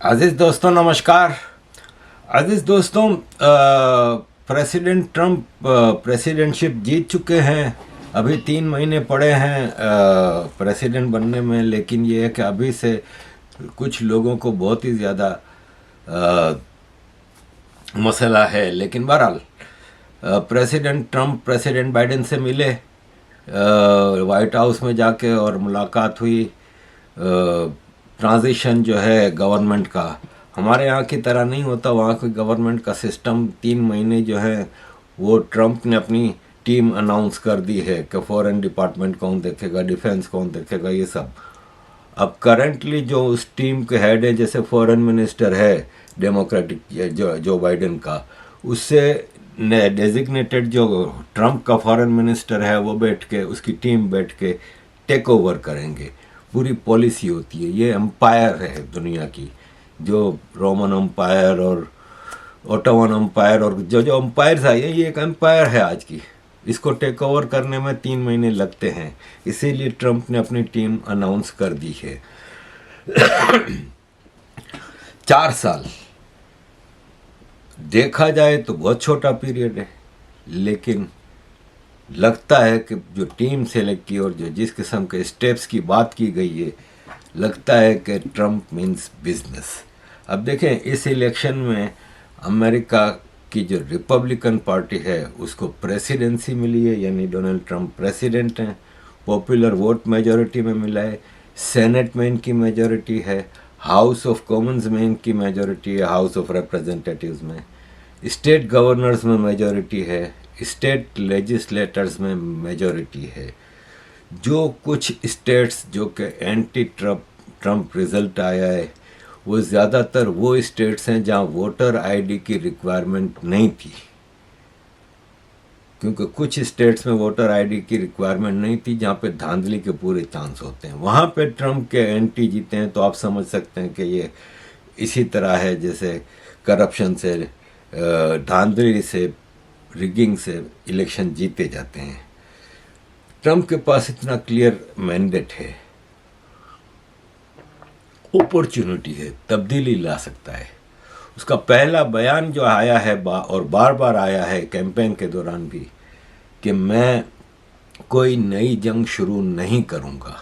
अजीज़ दोस्तों नमस्कार। अजीज़ दोस्तों, प्रेसिडेंट ट्रम्प प्रेसिडेंटशिप जीत चुके हैं। अभी 3 महीने पड़े हैं प्रेसिडेंट बनने में, लेकिन ये है कि अभी से कुछ लोगों को बहुत ही ज़्यादा मसला है। लेकिन बहरहाल प्रेसिडेंट ट्रम्प प्रेसिडेंट बाइडेन से मिले वाइट हाउस में जाके और मुलाकात हुई। ट्रांजिशन जो है गवर्नमेंट का हमारे यहाँ की तरह नहीं होता। वहाँ की गवर्नमेंट का सिस्टम 3 महीने जो है वो ट्रम्प ने अपनी टीम अनाउंस कर दी है कि फॉरेन डिपार्टमेंट कौन देखेगा, डिफेंस कौन देखेगा, ये सब। अब करंटली जो उस टीम के हेड है, जैसे फॉरेन मिनिस्टर है डेमोक्रेटिक जो बाइडेन का, उससे डेजिग्नेटेड जो ट्रम्प का फॉरेन मिनिस्टर है वो बैठ के, उसकी टीम बैठ के टेक ओवर करेंगे। पूरी पॉलिसी होती है। ये एम्पायर है दुनिया की, जो रोमन एम्पायर और ओटोमन एम्पायर और जो जो एम्पायर्स आई है, ये एक एम्पायर है आज की। इसको टेक ओवर करने में 3 महीने लगते हैं, इसीलिए ट्रम्प ने अपनी टीम अनाउंस कर दी है। 4 साल देखा जाए तो बहुत छोटा पीरियड है, लेकिन लगता है कि जो टीम सेलेक्ट की और जो जिस किस्म के स्टेप्स की बात की गई है, लगता है कि ट्रम्प मीन्स बिजनेस। अब देखें, इस इलेक्शन में अमेरिका की जो रिपब्लिकन पार्टी है उसको प्रेसिडेंसी मिली है, यानी डोनाल्ड ट्रम्प प्रेसिडेंट हैं। पॉपुलर वोट मेजॉरिटी में मिला है, सेनेट में इनकी मेजॉरिटी है, हाउस ऑफ कॉमन्स में इनकी मेजॉरिटी है, हाउस ऑफ रिप्रेजेंटेटिव्स में, स्टेट गवर्नर्स में मेजॉरिटी है, स्टेट लेजिस्लेटर्स में मेजॉरिटी है। जो कुछ स्टेट्स जो कि एंटी ट्रम्प रिजल्ट आया है, वो ज़्यादातर वो स्टेट्स हैं जहां वोटर आईडी की रिक्वायरमेंट नहीं थी, क्योंकि कुछ स्टेट्स में वोटर आईडी की रिक्वायरमेंट नहीं थी, जहां पे धांधली के पूरे चांस होते हैं। वहां पे ट्रम्प के एंटी जीते हैं, तो आप समझ सकते हैं कि ये इसी तरह है जैसे करप्शन से, धांधली से, रिगिंग से इलेक्शन जीते जाते हैं। ट्रम्प के पास इतना क्लियर मैंडेट है, अपॉर्चुनिटी है, तब्दीली ला सकता है। उसका पहला बयान जो आया है और बार बार आया है कैंपेन के दौरान भी, कि मैं कोई नई जंग शुरू नहीं करूंगा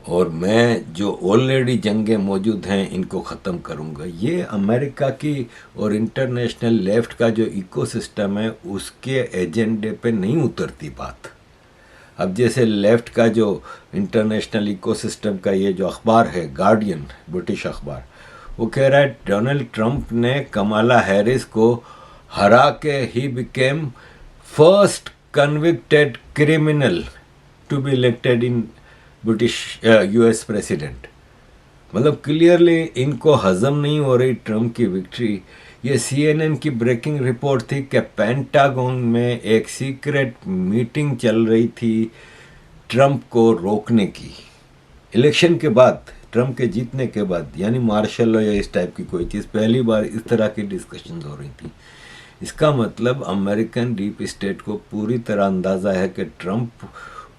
और मैं जो ऑलरेडी जंगें मौजूद हैं इनको ख़त्म करूंगा। ये अमेरिका की और इंटरनेशनल लेफ्ट का जो इकोसिस्टम है उसके एजेंडे पे नहीं उतरती बात। अब जैसे लेफ्ट का जो इंटरनेशनल इकोसिस्टम का ये जो अखबार है गार्डियन, ब्रिटिश अखबार, वो कह रहा है डोनाल्ड ट्रम्प ने कमाला हैरिस को हरा के he became first convicted criminal to be elected in British US president. मतलब क्लियरली इनको हजम नहीं हो रही ट्रम्प की विक्ट्री। ये CNN की ब्रेकिंग रिपोर्ट थी कि पेंटागन में एक सीक्रेट मीटिंग चल रही थी ट्रम्प को रोकने की। इलेक्शन के बाद, ट्रम्प के जीतने के बाद, यानी मार्शल लॉ या इस टाइप की कोई चीज़, पहली बार इस तरह की डिस्कशन हो रही थी। इसका मतलब अमेरिकन डीप स्टेट को पूरी तरह अंदाज़ा है कि ट्रम्प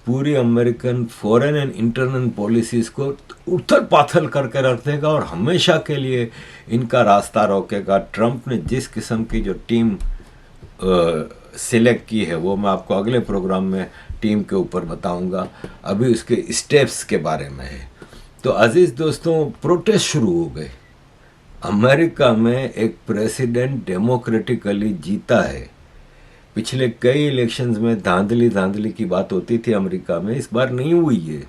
पूरी American foreign and internal policies को उथल पाथल करके रख देगा और हमेशा के लिए इनका रास्ता रोकेगा। ट्रम्प ने जिस किस्म की जो टीम सिलेक्ट की है, वो मैं आपको अगले प्रोग्राम में टीम के ऊपर बताऊंगा। अभी उसके स्टेप्स के बारे में है। तो अजीज़ दोस्तों, प्रोटेस्ट शुरू हो गए। अमेरिका में एक प्रेसिडेंट डेमोक्रेटिकली जीता है। पिछले कई इलेक्शंस में धांधली की बात होती थी अमेरिका में, इस बार नहीं हुई है।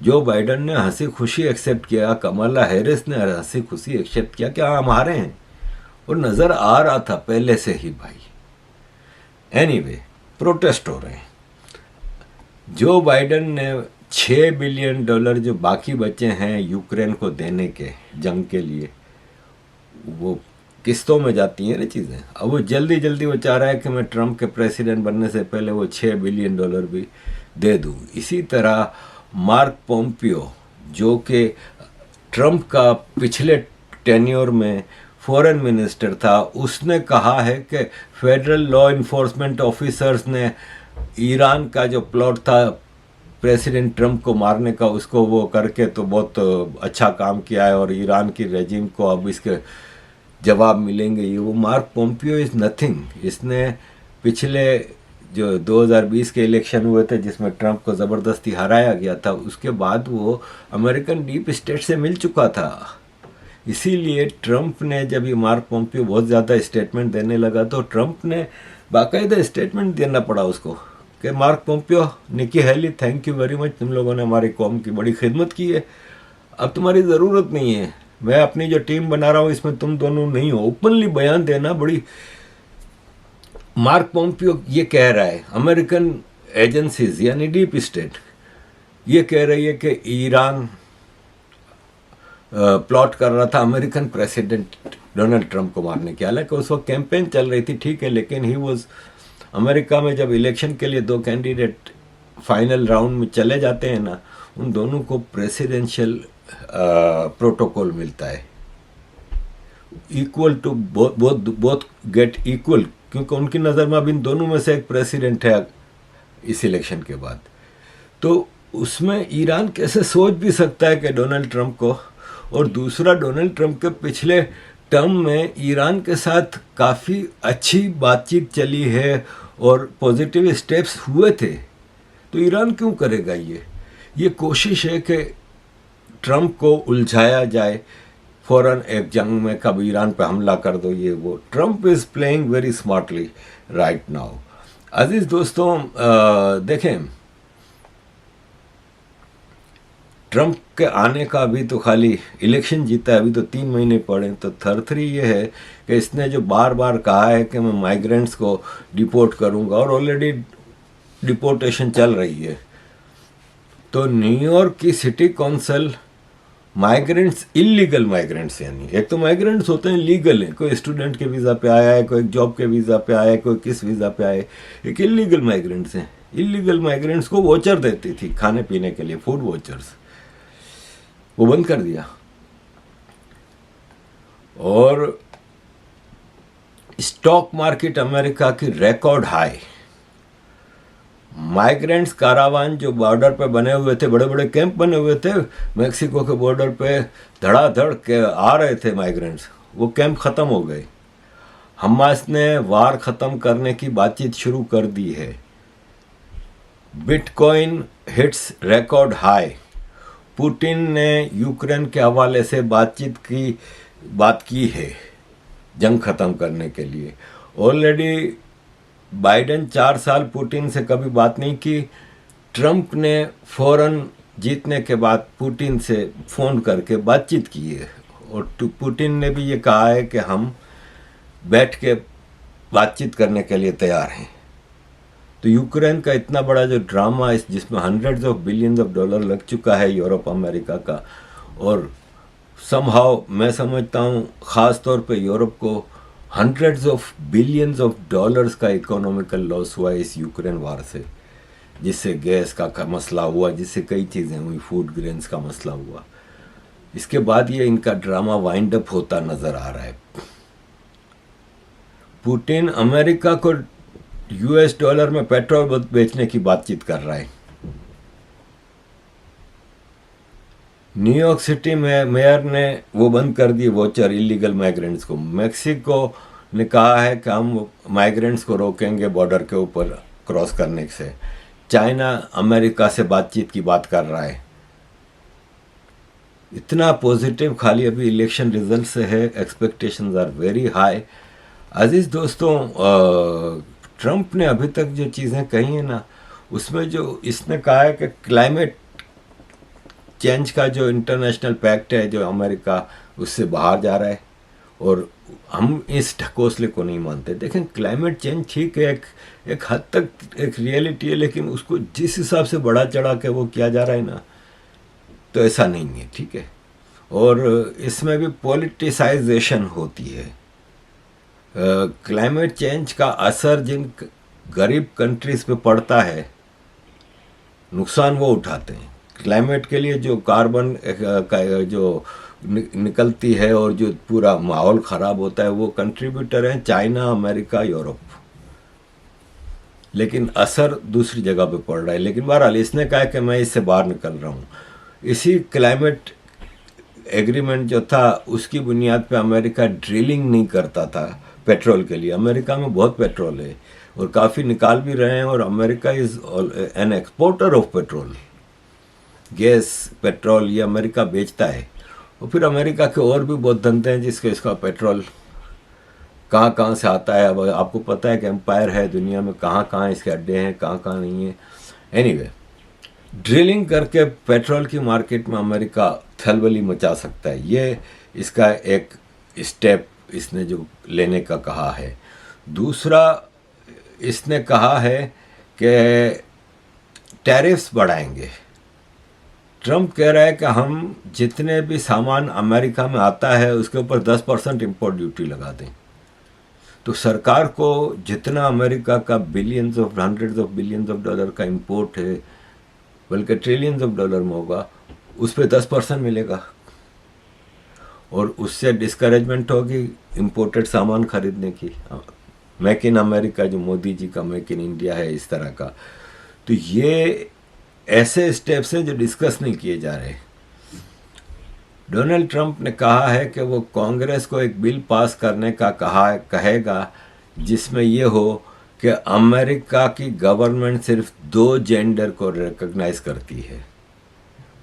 जो बाइडेन ने हंसी खुशी एक्सेप्ट किया, कमला हैरिस ने हंसी खुशी एक्सेप्ट किया कि हम हारे हैं, और नज़र आ रहा था पहले से ही भाई। एनीवे, प्रोटेस्ट हो रहे हैं। जो बाइडेन ने $6 बिलियन जो बाकी बचे हैं यूक्रेन को देने के जंग के लिए, वो किस्तों में जाती हैं ना चीज़ें। अब वो जल्दी वो चाह रहा है कि मैं ट्रम्प के प्रेसिडेंट बनने से पहले वो $6 बिलियन भी दे दूँ। इसी तरह मार्क पोम्पियो, जो कि ट्रम्प का पिछले टेन्योर में फॉरेन मिनिस्टर था, उसने कहा है कि फेडरल लॉ इन्फोर्समेंट ऑफिसर्स ने ईरान का जो प्लॉट था प्रेसिडेंट ट्रंप को मारने का उसको वो करके तो बहुत अच्छा काम किया है और ईरान की रेजिम को अब इसके जवाब मिलेंगे। ये वो मार्क पोम्पियो इज़ नथिंग। इसने पिछले जो 2020 के इलेक्शन हुए थे जिसमें ट्रंप को ज़बरदस्ती हराया गया था, उसके बाद वो अमेरिकन डीप स्टेट से मिल चुका था। इसीलिए ट्रंप ने जब ये मार्क पोम्पियो बहुत ज़्यादा स्टेटमेंट देने लगा तो ट्रंप ने बाकायदा स्टेटमेंट देना पड़ा उसको कि Mark Pompeo, Nikki Haley, thank you very much, तुम लोगों ने हमारी कौम की बड़ी खिदमत की है, अब तुम्हारी ज़रूरत नहीं है, मैं अपनी जो टीम बना रहा हूँ इसमें तुम दोनों नहीं हो। ओपनली बयान देना बड़ी, मार्क पोम्पियो ये कह रहा है, अमेरिकन एजेंसीज यानी डीप स्टेट ये कह रही है कि ईरान प्लॉट कर रहा था अमेरिकन प्रेसिडेंट डोनाल्ड ट्रंप को मारने की। हालांकि उस वक्त कैंपेन चल रही थी, ठीक है, लेकिन ही वॉज, अमेरिका में जब इलेक्शन के लिए दो कैंडिडेट फाइनल राउंड में चले जाते हैं ना, उन दोनों को प्रेसिडेंशियल प्रोटोकॉल मिलता है, equal to both get equal, क्योंकि उनकी नज़र में अब इन दोनों में से एक प्रेसिडेंट है इस इलेक्शन के बाद। तो उसमें ईरान कैसे सोच भी सकता है कि डोनाल्ड ट्रंप को, और दूसरा डोनाल्ड ट्रंप के पिछले टर्म में ईरान के साथ काफ़ी अच्छी बातचीत चली है और पॉजिटिव स्टेप्स हुए थे, तो ईरान क्यों करेगा ये कोशिश है कि ट्रंप को उलझाया जाए फ़ौरन एक जंग में, कब ईरान पे हमला कर दो, ये वो। Trump is playing very smartly right now. अजीज़ दोस्तों, देखें, ट्रंप के आने का अभी तो खाली इलेक्शन जीता है, अभी तो 3 महीने पड़े। तो थर्ड ये है कि इसने जो बार बार कहा है कि मैं माइग्रेंट्स को डिपोर्ट करूंगा, और ऑलरेडी डिपोर्टेशन चल रही है, तो न्यूयॉर्क की city council migrants, illegal migrants, यानी एक तो माइग्रेंट्स होते हैं लीगल है, कोई स्टूडेंट के वीज़ा पे आया है, कोई जॉब के वीज़ा पे आया है, कोई किस वीज़ा पे आया है, एक इलीगल माइग्रेंट्स हैं। इलीगल माइग्रेंट्स को वोचर देती थी खाने पीने के लिए, फूड वोचर्स, वो बंद कर दिया। और स्टॉक मार्केट अमेरिका की रिकॉर्ड हाई, माइग्रेंट्स कारावान जो बॉर्डर पे बने हुए थे, बड़े बड़े कैंप बने हुए थे मेक्सिको के बॉर्डर पे, धड़ाधड़ के आ रहे थे माइग्रेंट्स, वो कैंप ख़त्म हो गए। हमास ने वार ख़त्म करने की बातचीत शुरू कर दी है। Bitcoin hits record high. Putin ने यूक्रेन के हवाले से बात की है जंग ख़त्म करने के लिए। ऑलरेडी बाइडेन 4 साल पुतिन से कभी बात नहीं की। ट्रंप ने फ़ौरन जीतने के बाद पुतिन से फ़ोन करके बातचीत की है, और पुतिन ने भी ये कहा है कि हम बैठ के बातचीत करने के लिए तैयार हैं। तो यूक्रेन का इतना बड़ा जो ड्रामा है, जिसमें $100 of billions लग चुका है यूरोप अमेरिका का, और समहाउ मैं समझता हूँ ख़ास तौर पे यूरोप को $100 of billions का इकोनॉमिकल लॉस हुआ है इस यूक्रेन वार से, जिससे गैस का मसला हुआ, जिससे कई चीज़ें हुई, फूड ग्रेन्स का मसला हुआ। इसके बाद ये इनका ड्रामा वाइंड अप होता नज़र आ रहा है। पुतिन अमेरिका को $US में पेट्रोल बेचने की बातचीत कर रहा है। न्यूयॉर्क सिटी में मेयर ने वो बंद कर दी वोचर इलीगल माइग्रेंट्स को। मेक्सिको ने कहा है कि हम माइग्रेंट्स को रोकेंगे बॉर्डर के ऊपर क्रॉस करने से। चाइना अमेरिका से बातचीत की बात कर रहा है। इतना पॉजिटिव खाली अभी इलेक्शन रिजल्ट से है, एक्सपेक्टेशंस आर वेरी हाई। अजीज़ दोस्तों, ट्रंप ने अभी तक जो चीज़ें कही हैं ना, उसमें जो इसने कहा है कि क्लाइमेट चेंज का जो इंटरनेशनल पैक्ट है, जो अमेरिका उससे बाहर जा रहा है, और हम इस ढकोसले को नहीं मानते। देखें, क्लाइमेट चेंज ठीक है, एक हद तक एक रियलिटी है, लेकिन उसको जिस हिसाब से बढ़ा चढ़ा के वो किया जा रहा है ना, तो ऐसा नहीं है, ठीक है। और इसमें भी पॉलिटिसाइजेशन होती है। क्लाइमेट चेंज का असर जिन गरीब कंट्रीज पे पड़ता है, नुकसान वो उठाते हैं। क्लाइमेट के लिए जो कार्बन जो निकलती है और जो पूरा माहौल ख़राब होता है, वो कंट्रीब्यूटर हैं चाइना, अमेरिका, यूरोप। लेकिन असर दूसरी जगह पे पड़ रहा है। लेकिन बहरहाल इसने कहा कि मैं इससे बाहर निकल रहा हूँ। इसी क्लाइमेट एग्रीमेंट जो था उसकी बुनियाद पे अमेरिका ड्रिलिंग नहीं करता था पेट्रोल के लिए। अमेरिका में बहुत पेट्रोल है और काफ़ी निकाल भी रहे हैं, और America is an exporter of petrol. Gas petrol ये अमेरिका बेचता है, और फिर अमेरिका के और भी बहुत धंधे हैं जिसके इसका पेट्रोल कहाँ कहाँ से आता है। अब आपको पता है कि एम्पायर है दुनिया में, कहाँ कहाँ इसके अड्डे हैं, कहाँ कहाँ नहीं है। एनीवे, ड्रिलिंग करके पेट्रोल की मार्केट में अमेरिका खलबली मचा सकता है। ये इसका एक स्टेप इसने जो लेने का कहा है। दूसरा इसने कहा है कि टैरिफ्स बढ़ाएंगे। ट्रंप कह रहा है कि हम जितने भी सामान अमेरिका में आता है उसके ऊपर 10% इम्पोर्ट ड्यूटी लगा दें। तो सरकार को जितना अमेरिका का billions of hundreds of billions of dollar का इम्पोर्ट है, बल्कि ट्रिलियंस ऑफ डॉलर में होगा, उस पर 10% मिलेगा, और उससे डिस्करेजमेंट होगी इम्पोर्टेड सामान खरीदने की। मेक इन अमेरिका जो मोदी जी का मेक इन इंडिया है, इस तरह का। तो ये ऐसे स्टेप्स हैं जो डिस्कस नहीं किए जा रहे। डोनाल्ड ट्रंप ने कहा है कि वो कांग्रेस को एक बिल पास करने का कहेगा जिसमें ये हो कि अमेरिका की गवर्नमेंट सिर्फ 2 जेंडर को रिकॉग्नाइज करती है,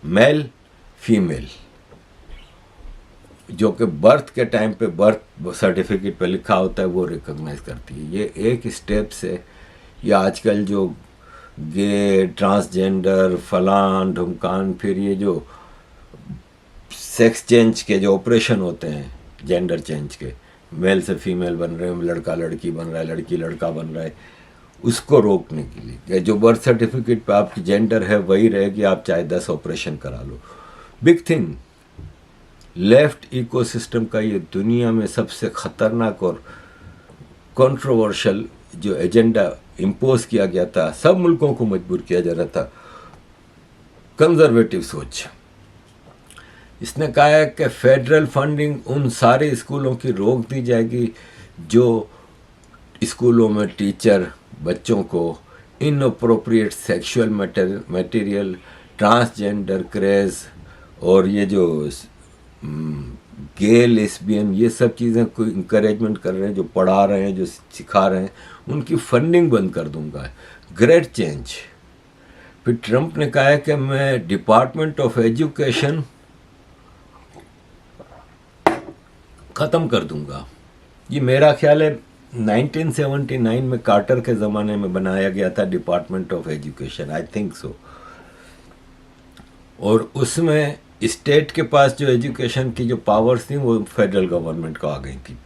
मेल फीमेल, जो कि बर्थ के टाइम पे बर्थ सर्टिफिकेट पे लिखा होता है वो रिकॉग्नाइज करती है। ये एक स्टेप से, या आजकल जो गे ट्रांसजेंडर फलान ढुमकान, फिर ये जो सेक्स चेंज के जो ऑपरेशन होते हैं, जेंडर चेंज के, मेल से फीमेल बन रहे हैं, लड़का लड़की बन रहा है, लड़की लड़का बन रहा है, उसको रोकने के लिए जो बर्थ सर्टिफिकेट पे आपकी जेंडर है वही रहेगी, आप चाहे 10 ऑपरेशन करा लो। Big thing. लेफ्ट इकोसिस्टम का ये दुनिया में सबसे खतरनाक और कंट्रोवर्शियल जो एजेंडा इम्पोज किया गया था, सब मुल्कों को मजबूर किया जा रहा था, कंजर्वेटिव सोच। इसने कहा है कि फेडरल फंडिंग उन सारे स्कूलों की रोक दी जाएगी जो स्कूलों में टीचर बच्चों को inappropriate sexual material, transgender craze और ये जो गे लेस्बियन, ये सब चीज़ें को इंकरेजमेंट कर रहे हैं, जो पढ़ा रहे हैं, जो सिखा रहे हैं, उनकी फंडिंग बंद कर दूंगा। Great change. फिर ट्रंप ने कहा है कि मैं डिपार्टमेंट ऑफ एजुकेशन ख़त्म कर दूंगा। ये मेरा ख्याल है 1979 में कार्टर के ज़माने में बनाया गया था department of education, I think so. और उसमें स्टेट के पास जो एजुकेशन की जो पावर्स थी वो फेडरल गवर्नमेंट को आ गई थी।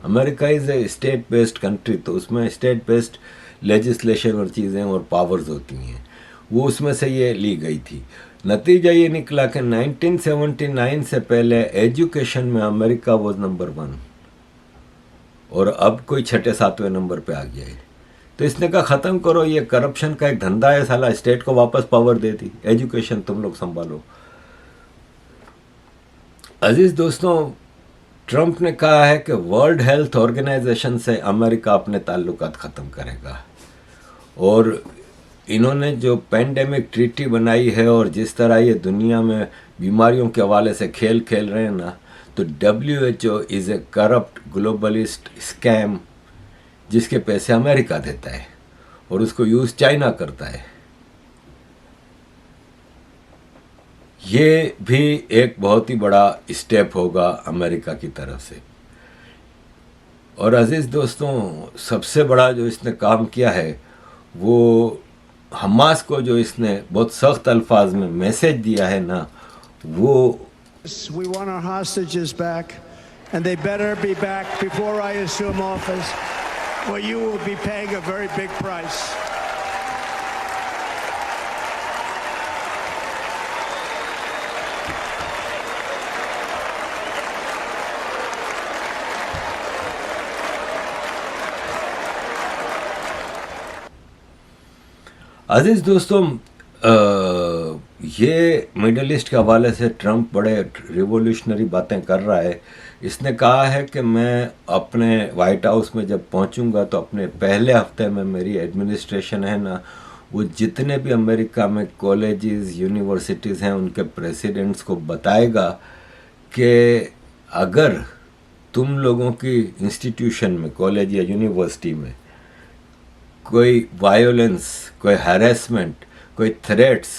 America is a state based country, तो उसमें स्टेट बेस्ड लेजिस्लेशन और चीज़ें और पावर्स होती हैं, वो उसमें से ये ली गई थी। नतीजा ये निकला कि 1979 से पहले एजुकेशन में अमेरिका वॉज नंबर 1, और अब कोई 6-7वें नंबर पे आ गया है। तो इसने कहा ख़त्म करो, ये करप्शन का एक धंधा है साला, स्टेट को वापस पावर दे दी, एजुकेशन तुम लोग संभालो। अजीज़ दोस्तों, ट्रंप ने कहा है कि वर्ल्ड हेल्थ ऑर्गेनाइजेशन से अमेरिका अपने ताल्लुकात ख़त्म करेगा, और इन्होंने जो पेंडेमिक ट्रीटी बनाई है और जिस तरह ये दुनिया में बीमारियों के हवाले से खेल खेल रहे हैं ना, तो WHO is a corrupt globalist scam जिसके पैसे अमेरिका देता है और उसको यूज़ चाइना करता है। ये भी एक बहुत ही बड़ा स्टेप होगा अमेरिका की तरफ से। और अजीज़ दोस्तों, सबसे बड़ा जो इसने काम किया है वो हमास को जो इसने बहुत सख्त अल्फाज में मैसेज दिया है ना, वो We want our hostages back, and they better be back before I assume office, or you will be paying a very big price. अजीज़ दोस्तों, ये मिडल ईस्ट के हवाले से ट्रम्प बड़े रिवोल्यूशनरी बातें कर रहा है। इसने कहा है कि मैं अपने वाइट हाउस में जब पहुंचूंगा तो अपने पहले हफ्ते में मेरी एडमिनिस्ट्रेशन है ना, वो जितने भी अमेरिका में कॉलेजेस यूनिवर्सिटीज़ हैं उनके प्रेसिडेंट्स को बताएगा कि अगर तुम लोगों की इंस्टीट्यूशन में, कॉलेज या यूनिवर्सिटी में कोई वायोलेंस, कोई हैरेसमेंट, कोई थ्रेट्स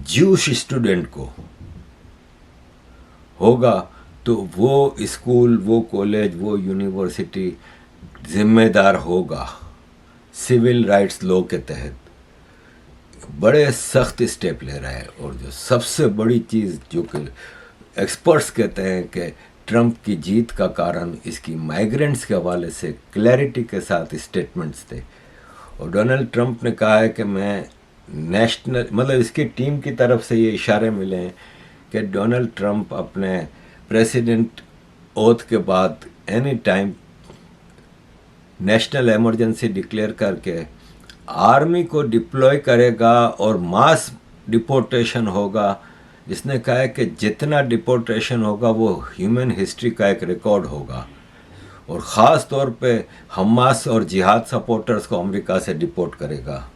ज्यूश स्टूडेंट को होगा तो वो स्कूल, वो कॉलेज, वो यूनिवर्सिटी जिम्मेदार होगा सिविल राइट्स लॉ के तहत। बड़े सख्त स्टेप ले रहा है। और जो सबसे बड़ी चीज़ जो कि एक्सपर्ट्स कहते हैं कि ट्रंप की जीत का कारण इसकी माइग्रेंट्स के हवाले से क्लैरिटी के साथ स्टेटमेंट्स थे। और डोनाल्ड ट्रंप ने कहा है कि मैं नेशनल, मतलब इसकी टीम की तरफ से ये इशारे मिले हैं कि डोनाल्ड ट्रंप अपने प्रेसिडेंट ओथ के बाद any time national emergency declare करके आर्मी को डिप्लॉय करेगा और मास डिपोर्टेशन होगा। इसने कहा है कि जितना डिपोर्टेशन होगा वो ह्यूमन हिस्ट्री का एक रिकॉर्ड होगा और ख़ास तौर पे हमास और जिहाद सपोर्टर्स को अमेरिका से डिपोर्ट करेगा।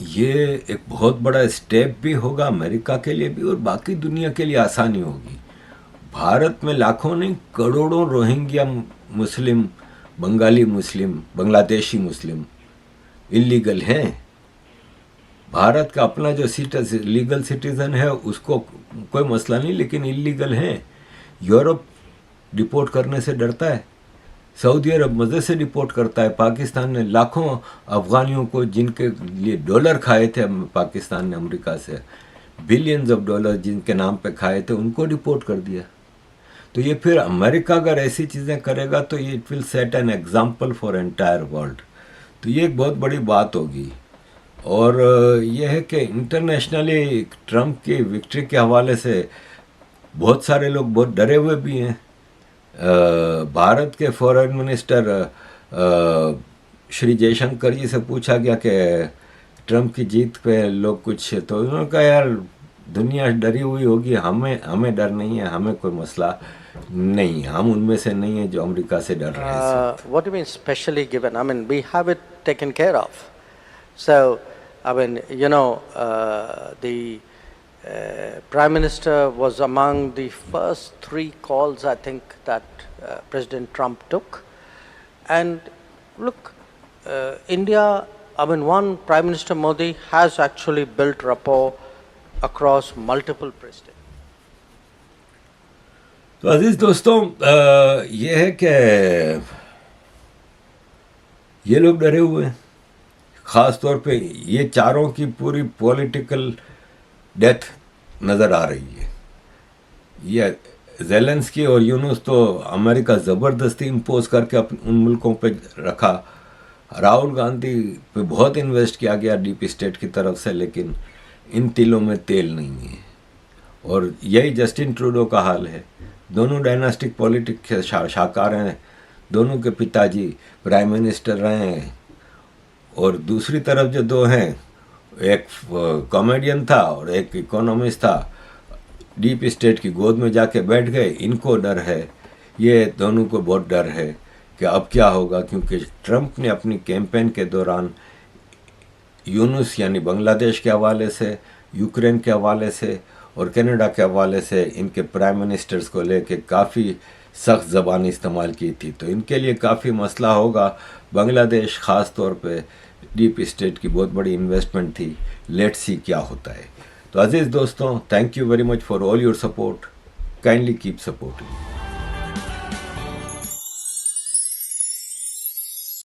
ये एक बहुत बड़ा स्टेप भी होगा अमेरिका के लिए भी और बाकी दुनिया के लिए आसानी होगी। भारत में लाखों नहीं करोड़ों रोहिंग्या मुस्लिम, बंगाली मुस्लिम, बांग्लादेशी मुस्लिम इलीगल हैं। भारत का अपना जो लीगल सिटीज़न है उसको कोई मसला नहीं, लेकिन इलीगल हैं। यूरोप डिपोर्ट करने से डरता है, सऊदी अरब मज़े से डिपोर्ट करता है। पाकिस्तान ने लाखों अफ़गानियों को जिनके लिए डॉलर खाए थे पाकिस्तान ने अमेरिका से, बिलियंस ऑफ डॉलर जिनके नाम पे खाए थे, उनको डिपोर्ट कर दिया। तो ये फिर अमेरिका अगर ऐसी चीज़ें करेगा तो ये it will set an example for entire world. तो ये एक बहुत बड़ी बात होगी। और यह है कि इंटरनेशनली ट्रंप की विक्ट्री के हवाले से बहुत सारे लोग बहुत डरे हुए भी हैं। भारत के फॉरेन मिनिस्टर श्री जयशंकर जी से पूछा गया कि ट्रंप की जीत पे लोग कुछ, तो उन्होंने कहा यार दुनिया डरी हुई होगी, हमें डर नहीं है, हमें कोई मसला नहीं, हम उनमें से नहीं है जो अमेरिका से डर रहे हैं। What do you mean specially given? I mean we have it taken care of. So I mean the Prime Minister was among the first 3 calls I think that President Trump took. And look, India, I mean one Prime Minister Modi has actually built rapport across multiple presidents. तो अजीज़ दोस्तों, ये है कि ये लोग डरे हुए हैं। ख़ास तौर पे ये चारों की पूरी पॉलिटिकल डेथ नज़र आ रही है। ये ज़ेलेंस्की और यूनुस तो अमेरिका ज़बरदस्ती इम्पोज करके उन मुल्कों पे रखा। राहुल गांधी पे बहुत इन्वेस्ट किया गया डीप स्टेट की तरफ से, लेकिन इन तिलों में तेल नहीं है। और यही जस्टिन ट्रूडो का हाल है। दोनों डायनास्टिक पॉलिटिक्स के शाकार हैं, दोनों के पिताजी प्राइम मिनिस्टर रहे हैं। और दूसरी तरफ जो 2 हैं, एक कॉमेडियन था और एक इकोनॉमिस्ट था, डीप स्टेट की गोद में जाके बैठ गए। इनको डर है, ये दोनों को बहुत डर है कि अब क्या होगा, क्योंकि ट्रंप ने अपनी कैंपेन के दौरान यूनुस यानी बांग्लादेश के हवाले से, यूक्रेन के हवाले से और कनाडा के हवाले से इनके प्राइम मिनिस्टर्स को लेके काफ़ी सख्त ज़बान इस्तेमाल की थी। तो इनके लिए काफ़ी मसला होगा। बांग्लादेश ख़ास तौर पे डीप स्टेट की बहुत बड़ी इन्वेस्टमेंट थी। लेट्स सी क्या होता है। तो अजीज़ दोस्तों, thank you very much for all your support. Kindly keep supporting.